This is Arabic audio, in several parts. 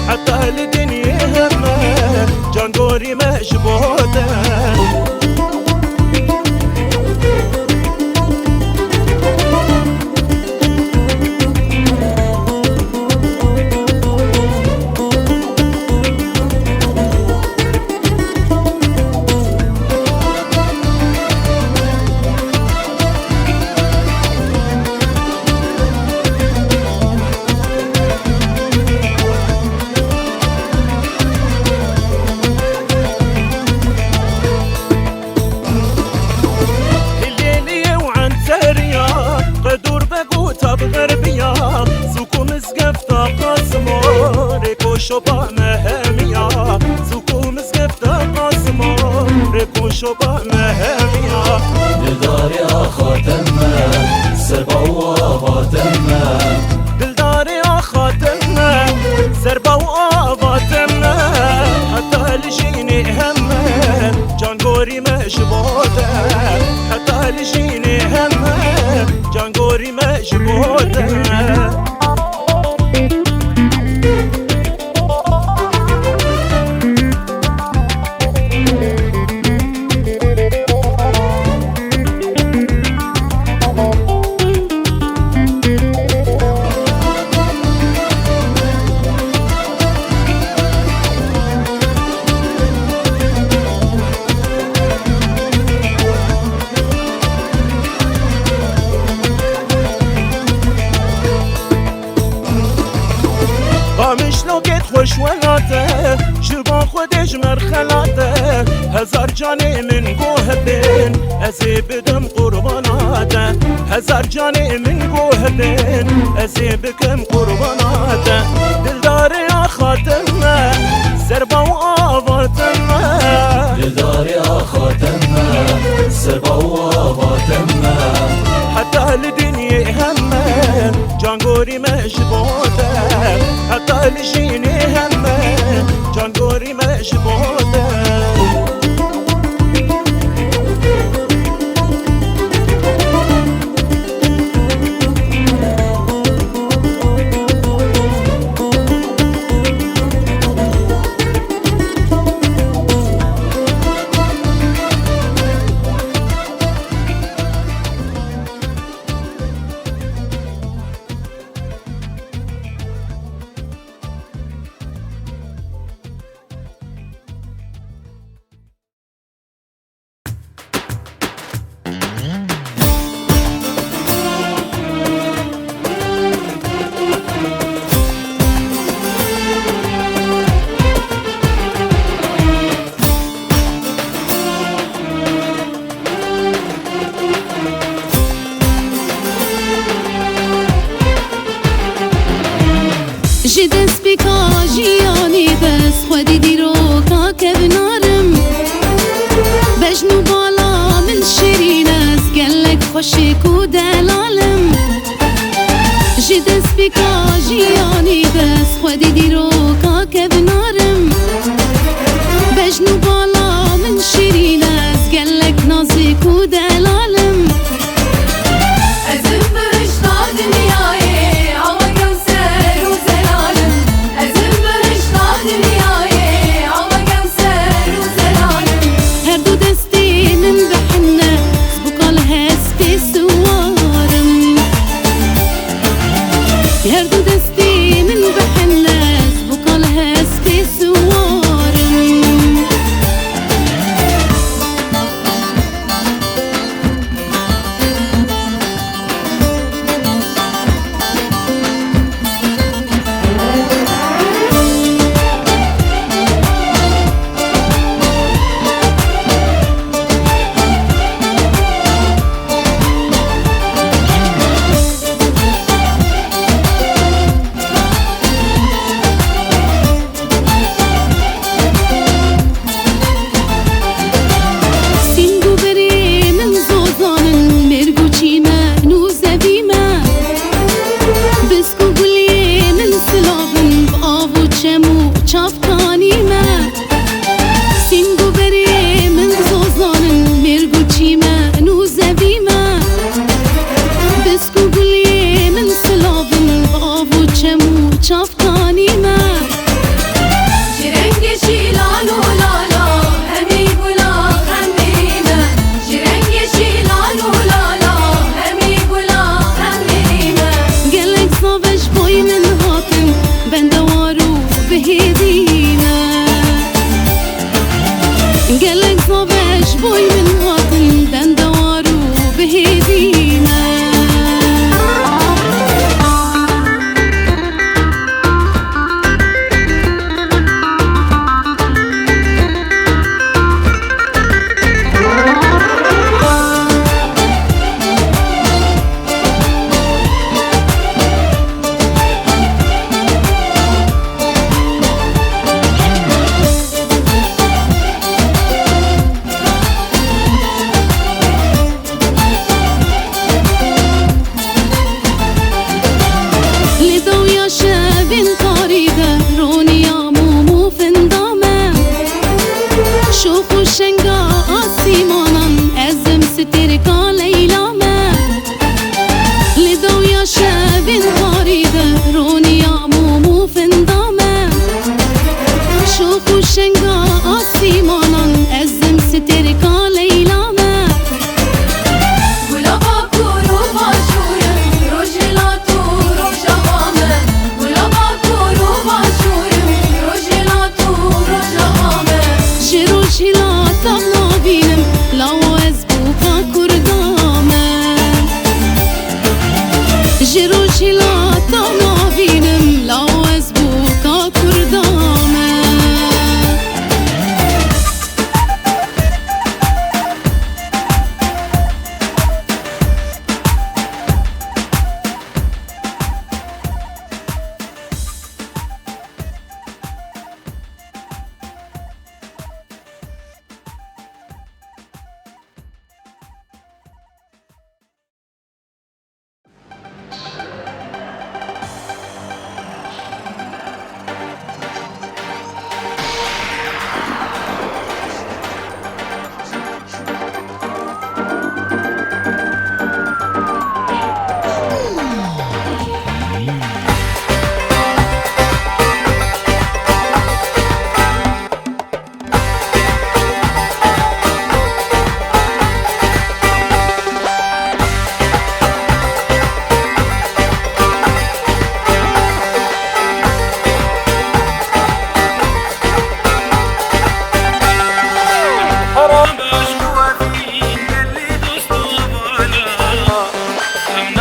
حتى لدنيا همه جانگوری مشبوته غربية سوكو مسقفتا قاسمو ريكو شوبا مهمية سوكو مسقفتا قاسمو ريكو شوبا مهمية دلداري خاتمة سربا وفاتمة دلداري خاتمة سربا وفاتمة حتى لشيني همه جانگوری مشبوته حتى لشيني همه جانگوری مشبوته قامش لوكت خوش ولاته جبا خودش مرخلاته هزار جاني من گوه بین ازی بدم قرباناته هزار جاني من گوه بین ازی بکم قرباناته دلداري خاتمه سربا و آواتمه دلداري خاتمة سربا وفاتمة حتى لدنيا همه جانگوری مشبوته حتى لشيني همه جانگوری مشبوته جی دست بکا جیانی بس خودی دیرو کا که بنارم بجنو بالا من شیرین از گلک خوشی کو دلالم جی دست بکا جیانی بس خودی دیرو کا که بنارم بجنو بالا من شیرین از گلک نازی کو دلالم ازم برشتا دنیای هر دو دستی من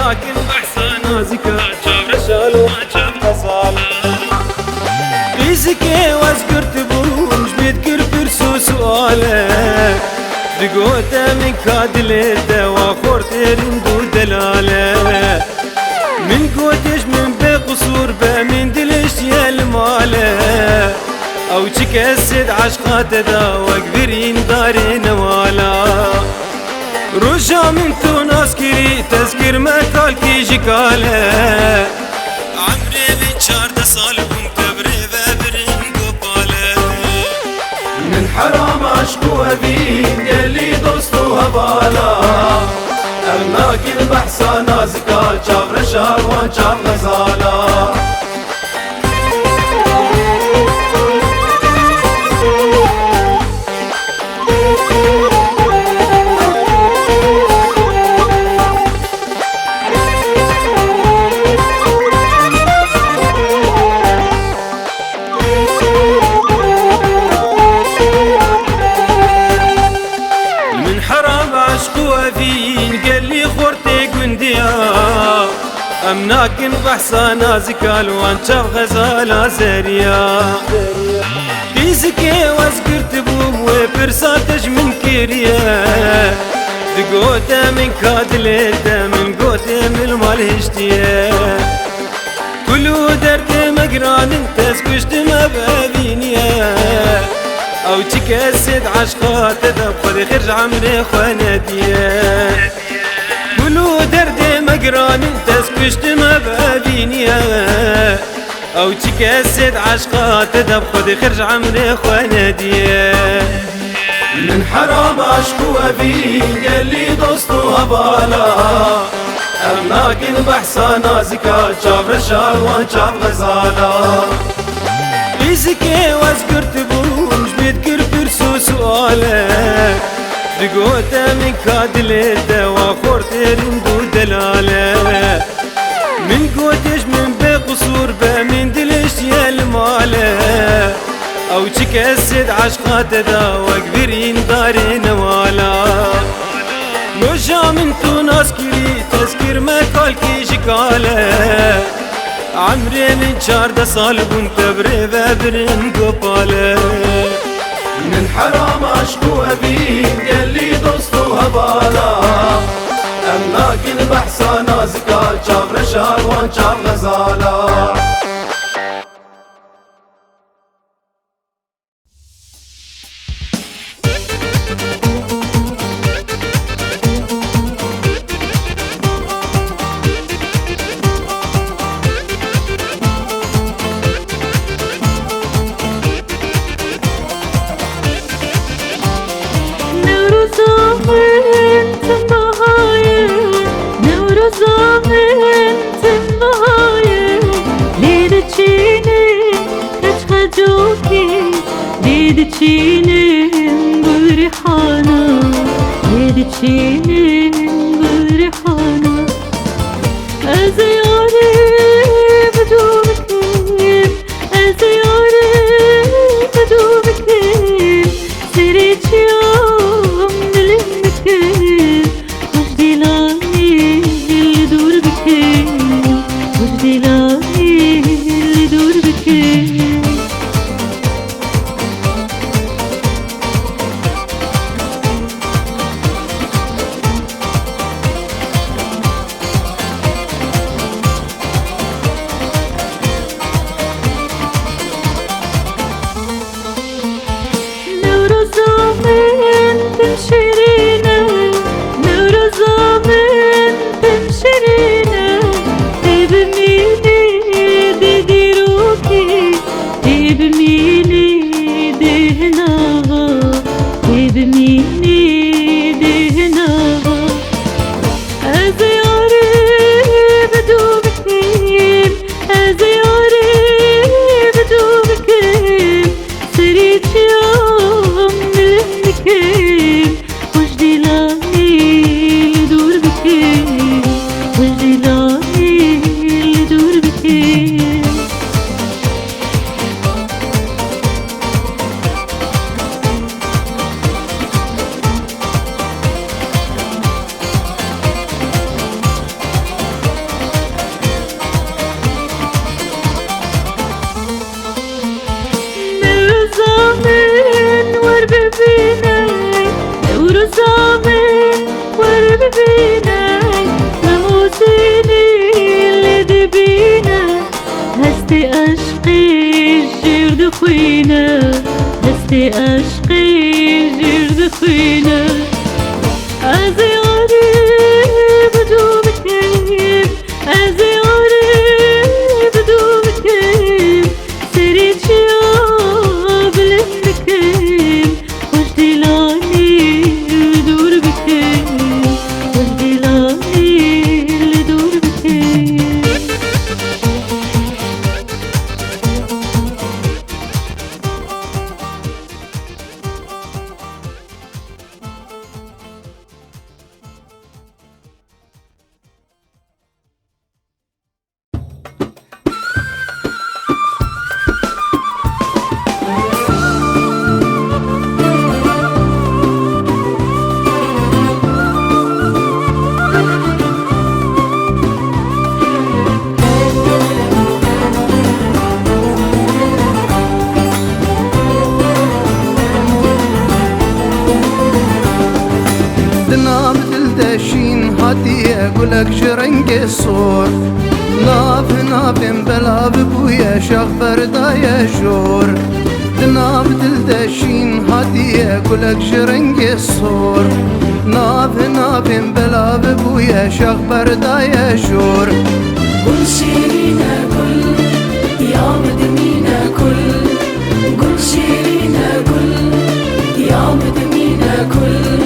لكن بحسن زكاة شاب رشال وشاب غزالة بيزكي واسكرت بوش بيذكر برسو سؤاله دقوته من كادلته وخورت رندو دلاله من قوتش من بقصور من دلش يا الماله او تكسد عشقاته دا وكبرين داري نوالا روشا من توناس كري تذكر مكال كي جكاله عمري بيتشار دا صال كنت بريفة برين قباله من حرام عشق وذين يلي دوستو هبالا أمناك البحثة نازكا شاب رشال وشاب غزالة أمناك بحصة نازكا الوان شاف غزالة زريا بيزكي واسكرت بوم وبرساتج من كيريا دقوته من كادلته من قوته من المالهشتيا كلو درد مقران انت سكشت ما بابينيا او تكسد عشقات دبخذ خرج عمري خواناتيا كلو درد مقران انت سكشت ما بابينيا او تكسد عشقات دبخذ خرج عمري خواناتيا من حرام عشق وذين يلي دوستو هبالا أمناك البحثة نازكا شاب رشال وشاب غزالة بيزكي واسكرت بوش بيذكر برسو سؤاله دقوته من كادلته وخورت رندو دلاله من قوتش من بقصور من دلش يا الماله او تكسد عشقاته دا وكبرين داري نوالا نوشا من توناس كري تذكر مكال كي جكاله عمري من شار دا صال كنت بريفة برين قباله من حرام عشق وذين يلي دوستو هبالا أمناك البحثة نازكا شاب رشال وشاب غزالة Çiğnin bu rihana, yedi çiğnin bu rihana. Ez yarim dubikim, ez yarim dubikim. Seri çiyam dilim bikim, hoş dilani dur bikim, hoş dilani dur bikim. زامن ورببينا نموسيني اللي دبينا هستي أشقي جرد خوينا هستي أشقي جرد خوينا أزياري بدوبكيم أزياري بدوبكيم سريت شياب لنكيم خوش دلاني دور بكيم خوش دلاني دور بكيم دنام دلدشين هاتي اقولك شرنق الصور ناف ناف بلا ببويا شغفر دايا شور دنام دلدشين هاتي اقولك شرنق الصور ناف ناف بلا ببويا شغفر دايا شور قل شيرينا قل يا مدمينا كل قل شيرينا قل يا مدمينا كل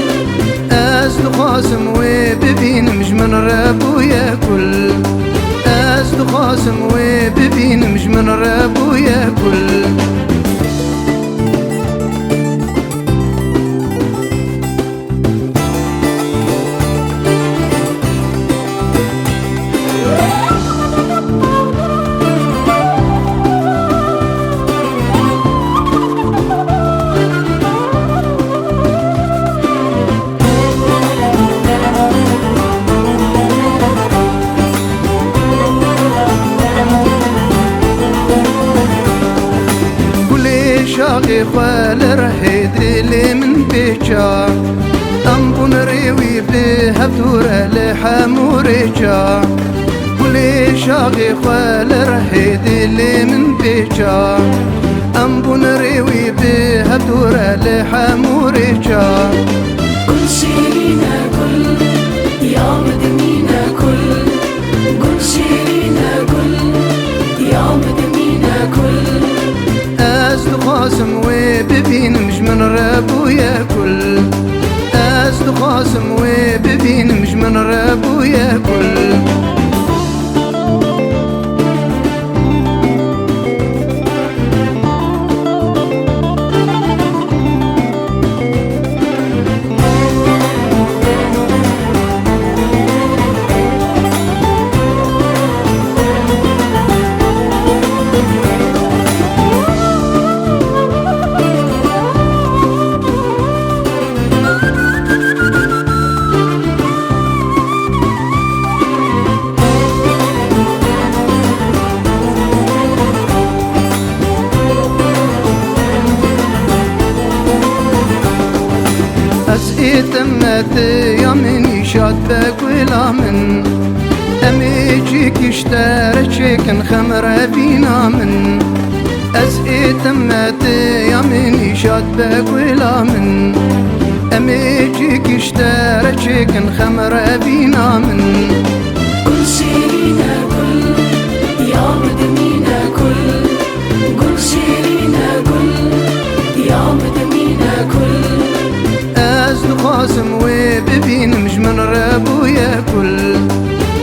خاسم وببين مش من رابو ياكل أسد خاسم وببين مش من رابو ياكل شاقي خوال رحيد لي من بيجا أمبون ريوي بها بدورة لحموريجا ولي شاقي خوال رحيد لي من بيجا أمبون ريوي بها بدورة لحموريجا قل شيرينا قل يا مدمينا كل قل شيرينا قل يا مدمينا كل أسد خاسم وببين مش من رابو ياكل أسد خاسم وببين مش من رابو ياكل تمت يمني شاد بقولا من أميجيك اشترت شيكن خمرة بينا من أزئي تمت يمني شاد بقولا من أميجيك اشترت شيكن خمرة بينا من قل شيرينا قل يا مدمينا كل قل شيرينا قل يا مدمينا كل أسد خاسم وببين مش من رابو ياكل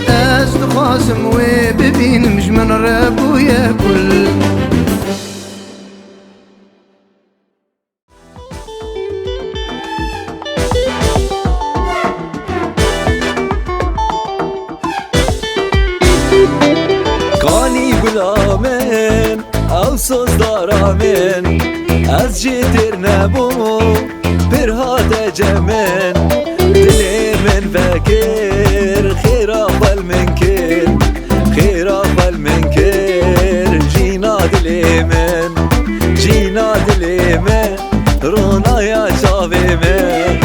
أسد خاسم وببين مش من رابو ياكل كاني غلامن او سوز دارامن از جيتر نبو برهاد جمن دلي من فكر خير أفضل منكر خير أفضل منكر جينا دلي من رونا يا شافي من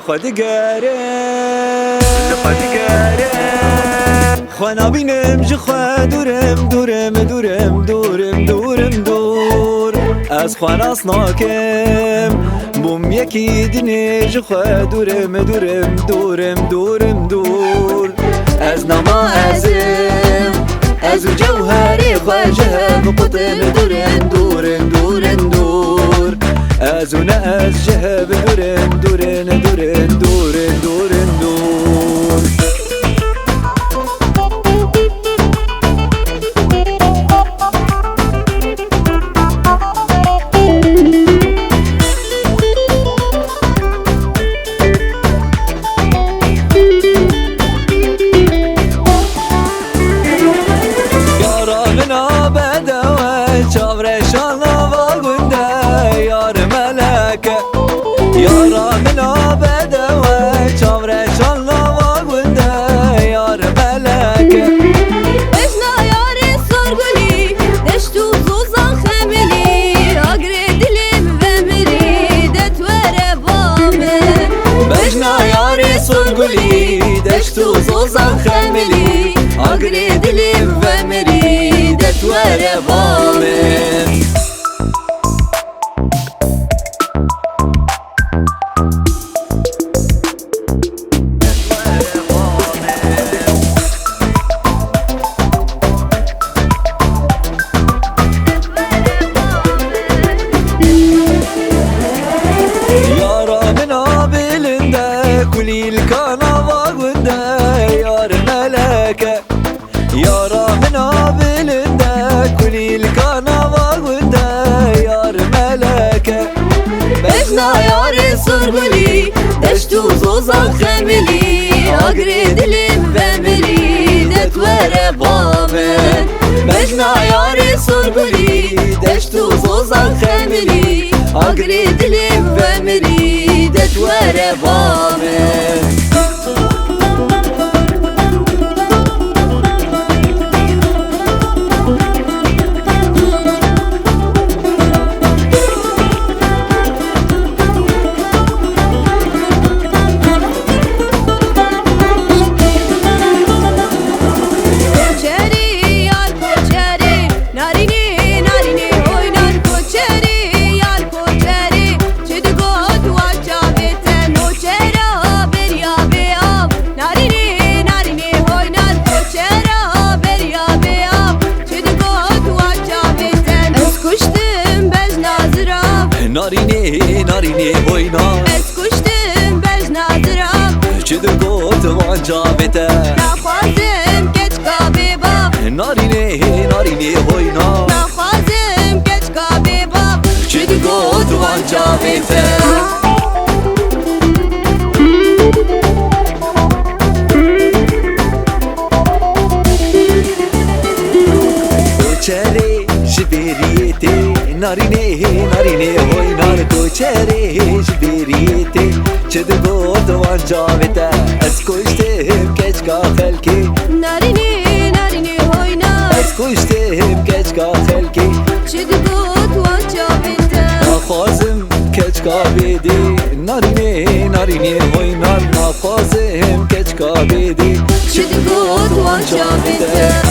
لخد گره خوانا بینم جه خواه دورم دور از خواناس ناکم بوم یکی دینه جه خواه دورم دور از نما از جوهری خواجه بقطر دور از اون از جهب دورن یارا منا بدوه چاوره چالا و گنده یار ملکه بجنا یاری سرگلی دشتو زوزان خملی اگری دلیم ومری دتوره بامه بجنا یاری سرگلی دشتو زوزان خملی اگری دلیم ومری دتوره بامه كليل كان واغنده يار ملكه يارا من عبلنده كليل كان واغنده يار ملكه بجنا یاری سرگلی دشتو زوزان خملی اگری دلیم ومری دتوره بامه بجنا یاری سرگلی دشتو زوزان خملی اگری دلیم ومری دتوره بامه نارینه بوینا از کشتم بجنا درام چه در گوت وانجا بیته نخوازم کچکا بیبا نارینه بوینا نخوازم کچکا بیبا چه در گوت وانجا بیته کوچره جبریته نارینه بوینا کوچره جبریته چه در گوت وانجا بیته از کشتم کچکا خلکی نارینه هوینا از کشتم کچکا خلکی چه دگوت وانجا بیته نخوازم کچکا بیدی نارینه بوینا نخوازم کچکا بیدی چه دگوت وانجا بیته